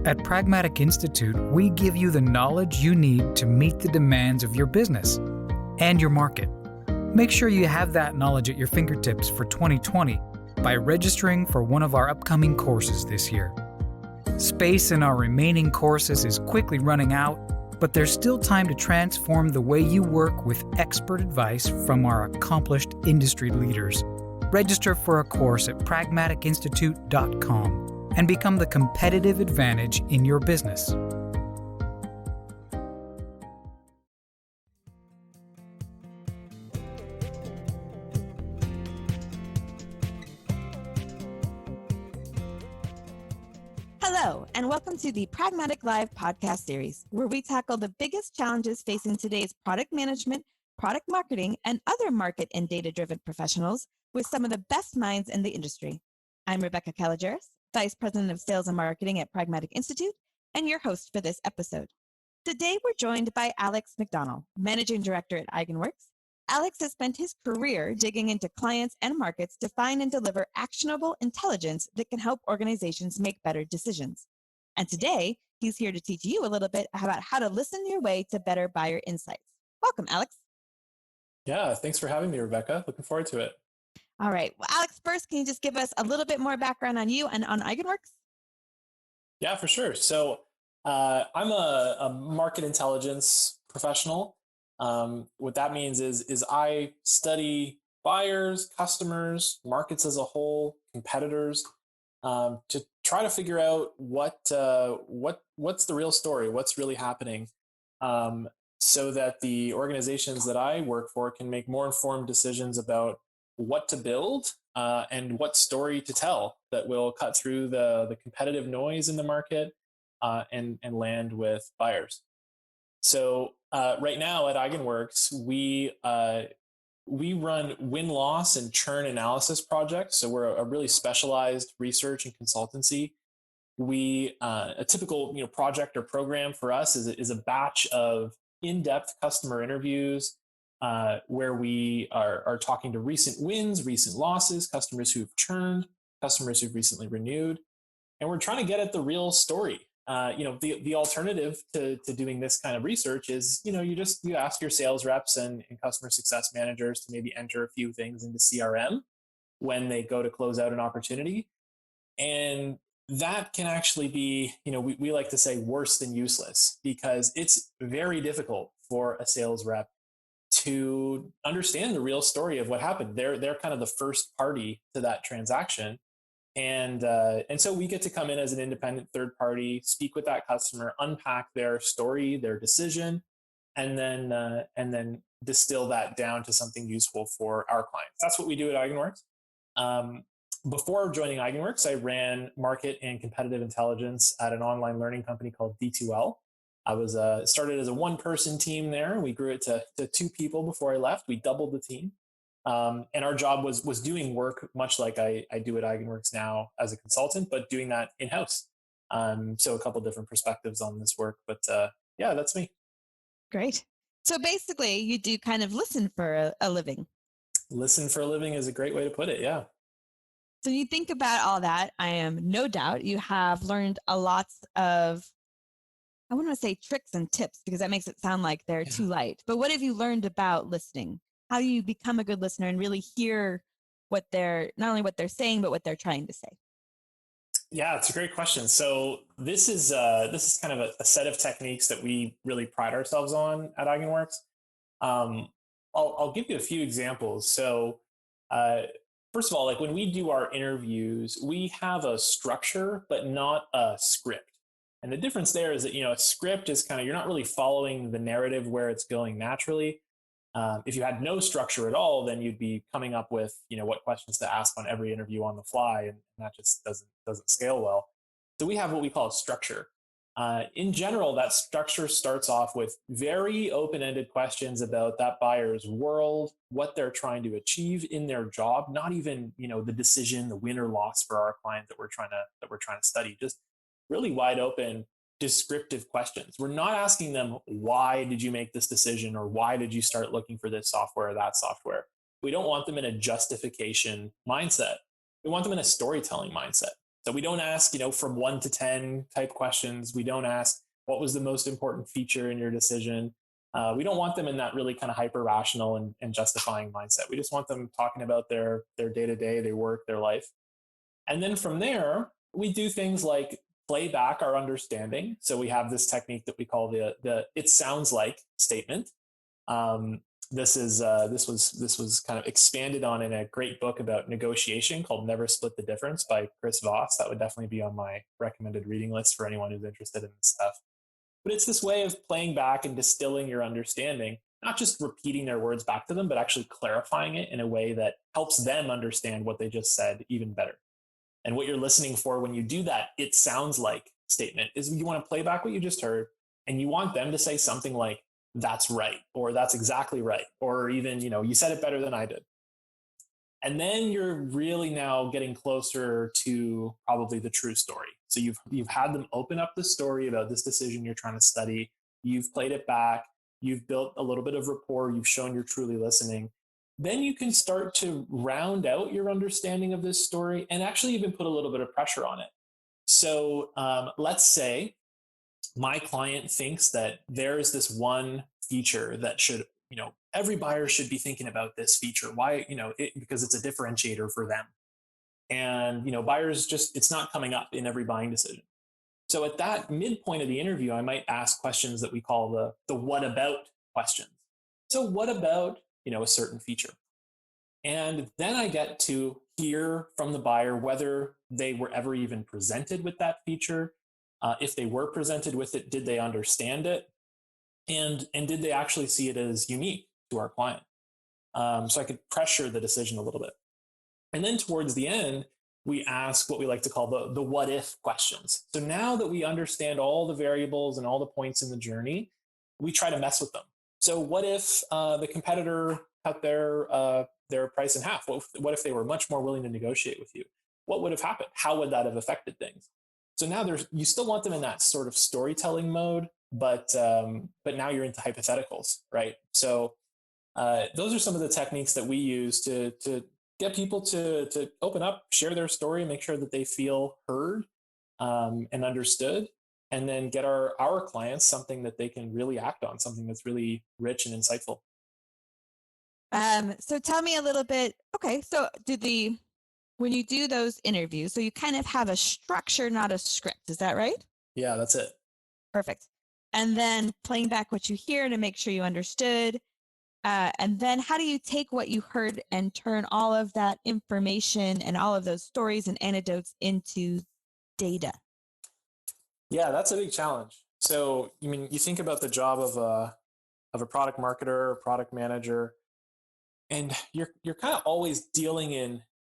At Pragmatic Institute, we give you the knowledge you need to meet the demands of your business and your market. Make sure you have that knowledge at your fingertips for 2020 by registering for one of our upcoming courses this year. Space in our remaining courses is quickly running out, but there's still time to transform the way you work with expert advice from our accomplished industry leaders. Register for a course at pragmaticinstitute.com and become the competitive advantage in your business. Hello, and welcome to the Pragmatic Live podcast series, where we tackle the biggest challenges facing today's product management, product marketing, and other market and data-driven professionals with some of the best minds in the industry. I'm Rebecca Calageris, Vice President of Sales and Marketing at Pragmatic Institute, and your host for this episode. Today, we're joined by Alex McDonnell, Managing Director at Eigenworks. Alex has spent his career digging into clients and markets to find and deliver actionable intelligence that can help organizations make better decisions. And today, he's here to teach you a little bit about how to listen your way to better buyer insights. Welcome, Alex. Yeah, thanks for having me, Rebecca. Looking forward to it. All right. Well, Alex, first, can you just give us a little bit more background on you and on Eigenworks? Yeah, for sure. So I'm a market intelligence professional. What that means is I study buyers, customers, markets as a whole, competitors, to try to figure out what's the real story, what's really happening, so that the organizations that I work for can make more informed decisions about what to build and what story to tell that will cut through the competitive noise in the market and land with buyers. So right now at Eigenworks, we run win-loss and churn analysis projects. So we're a really specialized research and consultancy. A typical project or program for us is a batch of in-depth customer interviews where we are talking to recent wins, recent losses, customers who've churned, customers who've recently renewed, and we're trying to get at the real story. The alternative to doing this kind of research is, you ask your sales reps and customer success managers to maybe enter a few things into CRM when they go to close out an opportunity. And that can actually be, we like to say worse than useless, because it's very difficult for a sales rep to understand the real story of what happened. They're kind of the first party to that transaction. And so we get to come in as an independent third party, speak with that customer, unpack their story, their decision, and then distill that down to something useful for our clients. That's what we do at Eigenworks. Before joining Eigenworks, I ran market and competitive intelligence at an online learning company called D2L. I was started as a one-person team there. We grew it to 2 people before I left. We doubled the team. And our job was doing work much like I do at Eigenworks now as a consultant, but doing that in-house. So a couple different perspectives on this work, but yeah, that's me. Great. So basically, you do kind of listen for a living. Listen for a living is a great way to put it, yeah. So you think about all that, I am no doubt you have learned a lot of, I wouldn't want to say tricks and tips because that makes it sound like they're too light, but what have you learned about listening? How do you become a good listener and really hear not only what they're saying, but what they're trying to say? Yeah, it's a great question. So this is kind of a set of techniques that we really pride ourselves on at Eigenworks. I'll give you a few examples. So first of all, like when we do our interviews, we have a structure, but not a script. And the difference there is that, a script is kind of, you're not really following the narrative where it's going naturally. If you had no structure at all, then you'd be coming up with, what questions to ask on every interview on the fly, and that just doesn't scale well. So we have what we call a structure. In general, that structure starts off with very open-ended questions about that buyer's world, what they're trying to achieve in their job, not even, the decision, the win or loss for our client that we're trying to study. Just really wide open, descriptive questions. We're not asking them, why did you make this decision, or why did you start looking for this software or that software? We don't want them in a justification mindset. We want them in a storytelling mindset. So we don't ask, from 1 to 10 type questions. We don't ask what was the most important feature in your decision. We don't want them in that really kind of hyper rational and justifying mindset. We just want them talking about their day to day, their work, their life. And then from there, we do things like play back our understanding. So we have this technique that we call the "it sounds like" statement. This was kind of expanded on in a great book about negotiation called "Never Split the Difference" by Chris Voss. That would definitely be on my recommended reading list for anyone who's interested in this stuff. But it's this way of playing back and distilling your understanding, not just repeating their words back to them, but actually clarifying it in a way that helps them understand what they just said even better. And what you're listening for when you do that "it sounds like" statement is you want to play back what you just heard, and you want them to say something like, "That's right," or "That's exactly right," or even, "You said it better than I did." And then you're really now getting closer to probably the true story. So you've had them open up the story about this decision you're trying to study. You've played it back. You've built a little bit of rapport. You've shown you're truly listening. Then you can start to round out your understanding of this story and actually even put a little bit of pressure on it. So let's say my client thinks that there is this one feature that should, every buyer should be thinking about this feature. Why? Because it's a differentiator for them. And, buyers it's not coming up in every buying decision. So at that midpoint of the interview, I might ask questions that we call the "what about" questions. So what about, a certain feature? And then I get to hear from the buyer whether they were ever even presented with that feature. If they were presented with it, did they understand it? And did they actually see it as unique to our client? So I could pressure the decision a little bit. And then towards the end, we ask what we like to call the "what if" questions. So now that we understand all the variables and all the points in the journey, we try to mess with them. So what if the competitor cut their price in half? What if they were much more willing to negotiate with you? What would have happened? How would that have affected things? So now you still want them in that sort of storytelling mode, but now you're into hypotheticals, right? So those are some of the techniques that we use to get people to open up, share their story, make sure that they feel heard and understood, and then get our clients something that they can really act on, something that's really rich and insightful. So tell me a little bit. Okay, so when you do those interviews, so you kind of have a structure, not a script. Is that right? Yeah, that's it. Perfect. And then playing back what you hear to make sure you understood. And then how do you take what you heard and turn all of that information and all of those stories and anecdotes into data? Yeah, that's a big challenge. So, you think about the job of a product marketer or product manager, and you're kind of always dealing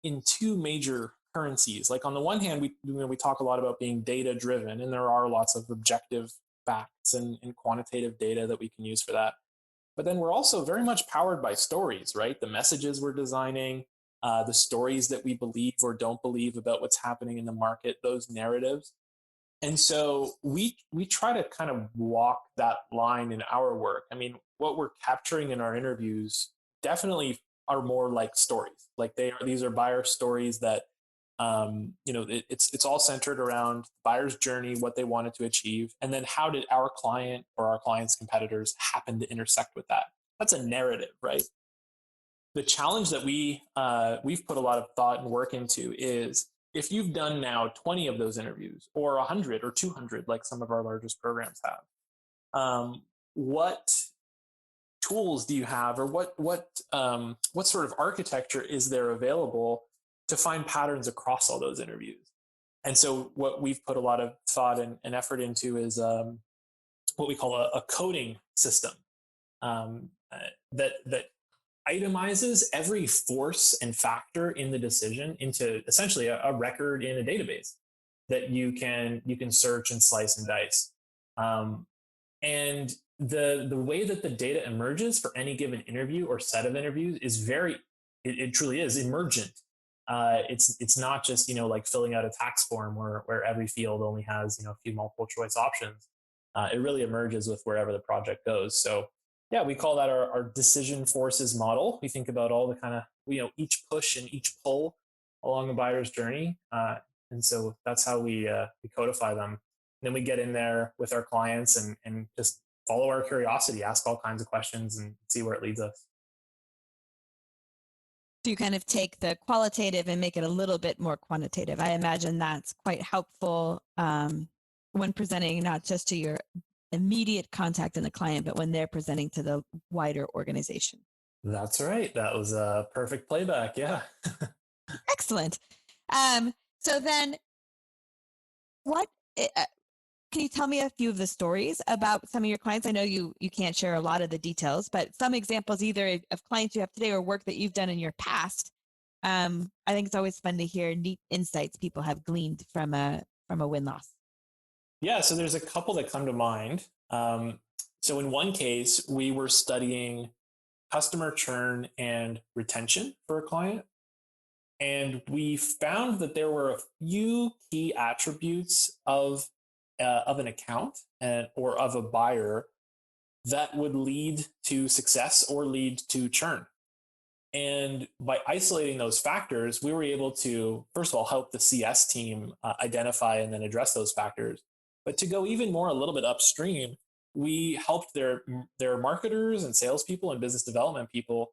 in two major currencies. Like on the one hand, we talk a lot about being data driven, and there are lots of objective facts and quantitative data that we can use for that. But then we're also very much powered by stories, right? The messages we're designing, the stories that we believe or don't believe about what's happening in the market, those narratives. And so we try to kind of walk that line in our work. What we're capturing in our interviews definitely are more like stories. Like these are buyer stories that it's all centered around buyer's journey, what they wanted to achieve, and then how did our client or our client's competitors happen to intersect with that. That's a narrative, right? The challenge that we've put a lot of thought and work into is, if you've done now 20 of those interviews, or 100 or 200, like some of our largest programs have, what tools do you have, or what sort of architecture is there available to find patterns across all those interviews? And so what we've put a lot of thought and effort into is what we call a coding system that itemizes every force and factor in the decision into essentially a record in a database that you can search and slice and dice. And the way that the data emerges for any given interview or set of interviews is it truly is emergent. It's not just like filling out a tax form where every field only has a few multiple choice options. It really emerges with wherever the project goes. So yeah, we call that our decision forces model. We think about all the kind of each push and each pull along the buyer's journey. And so that's how we codify them. And then we get in there with our clients and just follow our curiosity, ask all kinds of questions and see where it leads us. Do you kind of take the qualitative and make it a little bit more quantitative? I imagine that's quite helpful when presenting not just to your immediate contact and the client, but when they're presenting to the wider organization. That's right. That was a perfect playback. Yeah. Excellent. So then what can you tell me a few of the stories about some of your clients? I know you can't share a lot of the details, but some examples either of clients you have today or work that you've done in your past. I think it's always fun to hear neat insights people have gleaned from a win-loss. Yeah. So there's a couple that come to mind. So in one case, we were studying customer churn and retention for a client. And we found that there were a few key attributes of an account or of a buyer that would lead to success or lead to churn. And by isolating those factors, we were able to, first of all, help the CS team identify and then address those factors. But to go even more a little bit upstream, we helped their marketers and salespeople and business development people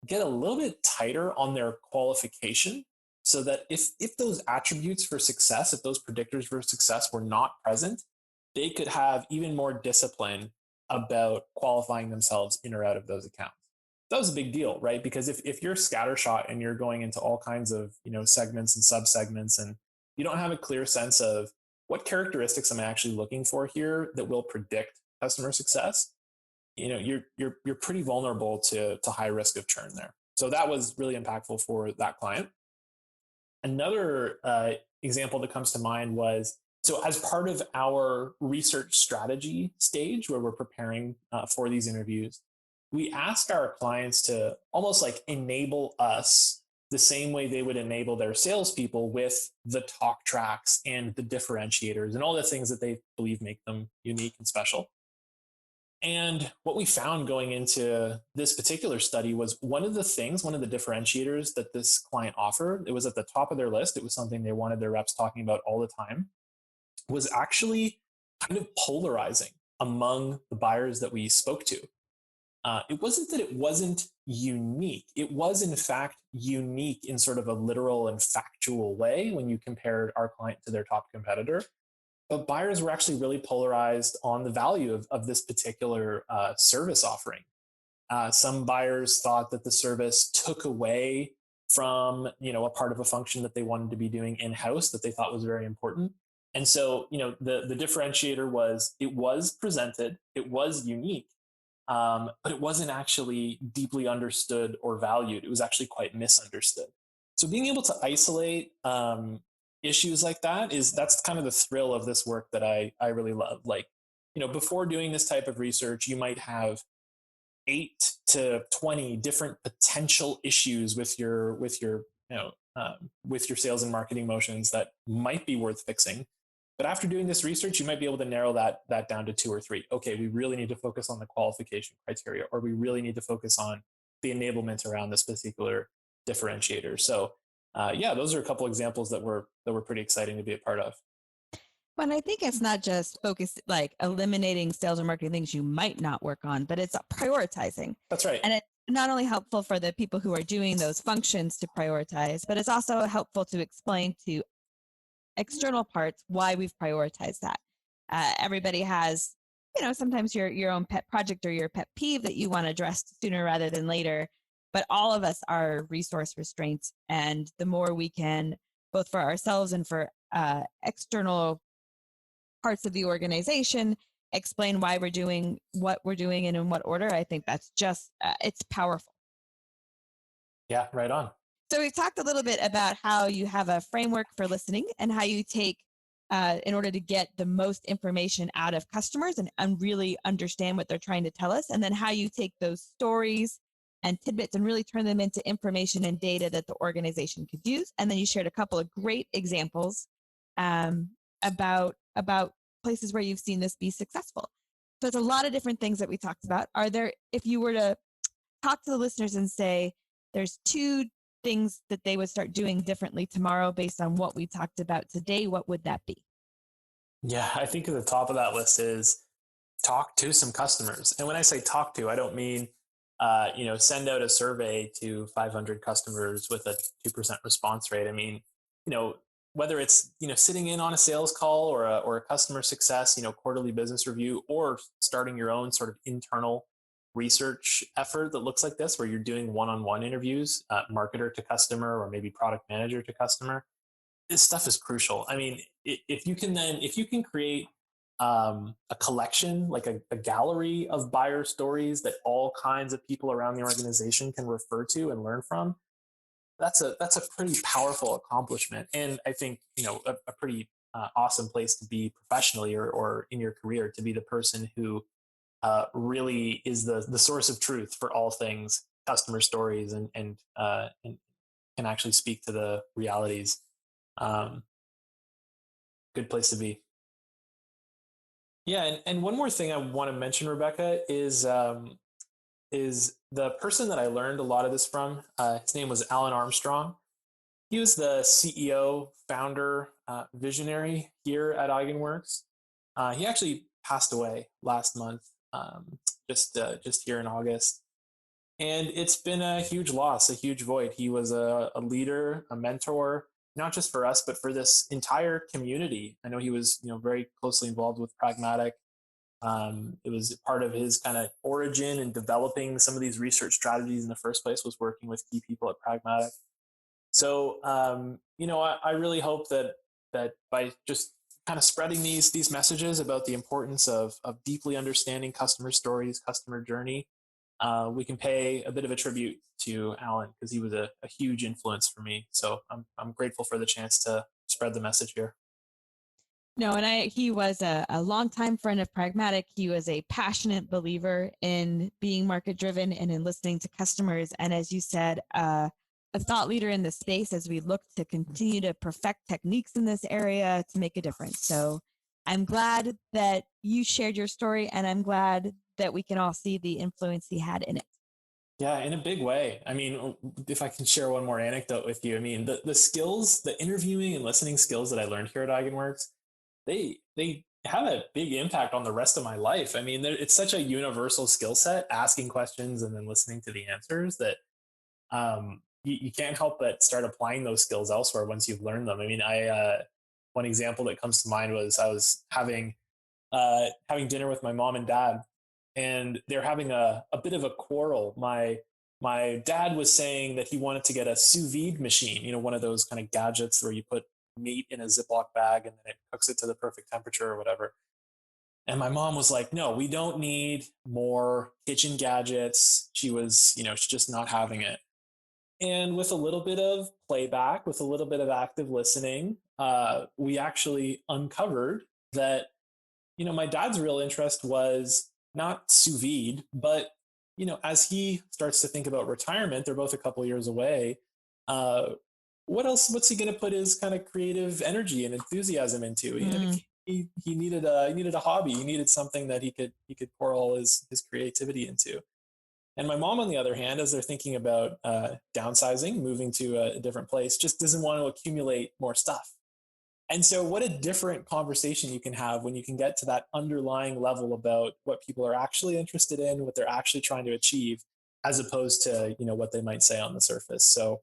get a little bit tighter on their qualification so that if those attributes for success, if those predictors for success were not present, they could have even more discipline about qualifying themselves in or out of those accounts. That was a big deal, right? Because if you're scattershot and you're going into all kinds of segments and subsegments, and you don't have a clear sense of what characteristics am I actually looking for here that will predict customer success, you're pretty vulnerable to high risk of churn there. So that was really impactful for that client. Another example that comes to mind was, so as part of our research strategy stage where we're preparing for these interviews, we ask our clients to almost like enable us the same way they would enable their salespeople with the talk tracks and the differentiators and all the things that they believe make them unique and special. And what we found going into this particular study was one of the differentiators that this client offered, it was at the top of their list, it was something they wanted their reps talking about all the time, was actually kind of polarizing among the buyers that we spoke to. It wasn't that it wasn't unique. It was, in fact, unique in sort of a literal and factual way when you compared our client to their top competitor. But buyers were actually really polarized on the value of this particular service offering. Some buyers thought that the service took away from, a part of a function that they wanted to be doing in-house that they thought was very important. And so, the differentiator was it was presented, it was unique, but it wasn't actually deeply understood or valued. It was actually quite misunderstood. So being able to isolate issues like that's kind of the thrill of this work that I really love. Like, before doing this type of research, you might have 8 to 20 different potential issues with your sales and marketing motions that might be worth fixing. But after doing this research, you might be able to narrow that down to 2 or 3. Okay, we really need to focus on the qualification criteria, or we really need to focus on the enablement around this particular differentiator. So those are a couple examples that were pretty exciting to be a part of. But I think it's not just focus, like eliminating sales or marketing things you might not work on, but it's prioritizing. That's right. And it's not only helpful for the people who are doing those functions to prioritize, but it's also helpful to explain to external parts why we've prioritized that. Everybody has, sometimes your own pet project or your pet peeve that you want to address sooner rather than later. But all of us are resource restraints. And the more we can, both for ourselves and for external parts of the organization, explain why we're doing what we're doing and in what order, I think that's just, it's powerful. Yeah, right on. So we've talked a little bit about how you have a framework for listening and how you take, in order to get the most information out of customers and really understand what they're trying to tell us, and then how you take those stories and tidbits and really turn them into information and data that the organization could use. And then you shared a couple of great examples about places where you've seen this be successful. So it's a lot of different things that we talked about. Are there, if you were to talk to the listeners and say, there's 2 things that they would start doing differently tomorrow based on what we talked about today, what would that be? Yeah, I think at the top of that list is talk to some customers. And when I say talk to, I don't mean, send out a survey to 500 customers with a 2% response rate. I mean, you know, whether it's, sitting in on a sales call or a customer success, quarterly business review, or starting your own sort of internal research effort that looks like this, where you're doing one-on-one interviews, marketer to customer, or maybe product manager to customer. This stuff is crucial. I mean, if you can create a collection, like a gallery of buyer stories that all kinds of people around the organization can refer to and learn from, that's a pretty powerful accomplishment. And I think, a pretty awesome place to be professionally or in your career, to be the person who really is the source of truth for all things customer stories, and can actually speak to the realities. Um, Good place to be. Yeah, and one more thing I want to mention, Rebecca, is the person that I learned a lot of this from. His name was Alan Armstrong. He was the CEO, founder, visionary here at Eigenworks. He actually passed away last month, just here in August, and it's been a huge loss, a huge void. He was a leader, a mentor, not just for us, but for this entire community. I know he was, very closely involved with Pragmatic. It was part of his kind of origin in developing some of these research strategies in the first place, was working with key people at Pragmatic. So, I really hope that by just kind of spreading these messages about the importance of deeply understanding customer stories, customer journey, we can pay a bit of a tribute to Alan, because he was a huge influence for me. So I'm grateful for the chance to spread the message here. No, and he was a longtime friend of Pragmatic. He was a passionate believer in being market driven and in listening to customers. And as you said, a thought leader in the space as we look to continue to perfect techniques in this area to make a difference. So I'm glad that you shared your story, and I'm glad that we can all see the influence he had in it. Yeah, in a big way. I mean, if I can share one more anecdote with you, I mean, the skills, the interviewing and listening skills that I learned here at Eigenworks, they have a big impact on the rest of my life. I mean, it's such a universal skill set, asking questions and then listening to the answers, that you can't help but start applying those skills elsewhere once you've learned them. I mean, one example that comes to mind was I was having dinner with my mom and dad, and they're having a bit of a quarrel. My dad was saying that he wanted to get a sous vide machine, one of those kind of gadgets where you put meat in a Ziploc bag and then it cooks it to the perfect temperature or whatever. And my mom was like, no, we don't need more kitchen gadgets. She was, she's just not having it. And with a little bit of playback, with a little bit of active listening, we actually uncovered that, my dad's real interest was not sous vide, but, as he starts to think about retirement, they're both a couple years away. What's he going to put his kind of creative energy and enthusiasm into? He needed a hobby. He needed something that he could pour all his creativity into. And my mom, on the other hand, as they're thinking about downsizing, moving to a different place, just doesn't want to accumulate more stuff. And so what a different conversation you can have when you can get to that underlying level about what people are actually interested in, what they're actually trying to achieve, as opposed to, what they might say on the surface. So,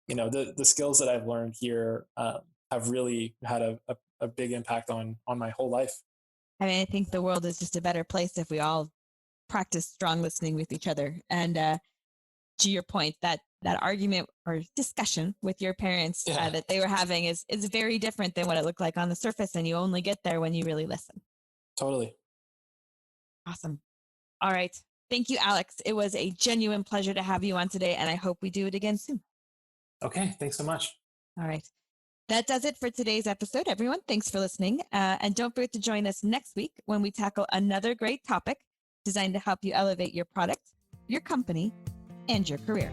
the skills that I've learned here have really had a big impact on my whole life. I mean, I think the world is just a better place if we all practice strong listening with each other. And to your point, that argument or discussion with your parents that they were having is very different than what it looked like on the surface, and you only get there when you really listen. Totally. Awesome. All right. Thank you, Alex. It was a genuine pleasure to have you on today, and I hope we do it again soon. Okay. Thanks so much. All right. That does it for today's episode, everyone. Thanks for listening. And don't forget to join us next week when we tackle another great topic designed to help you elevate your product, your company, and your career.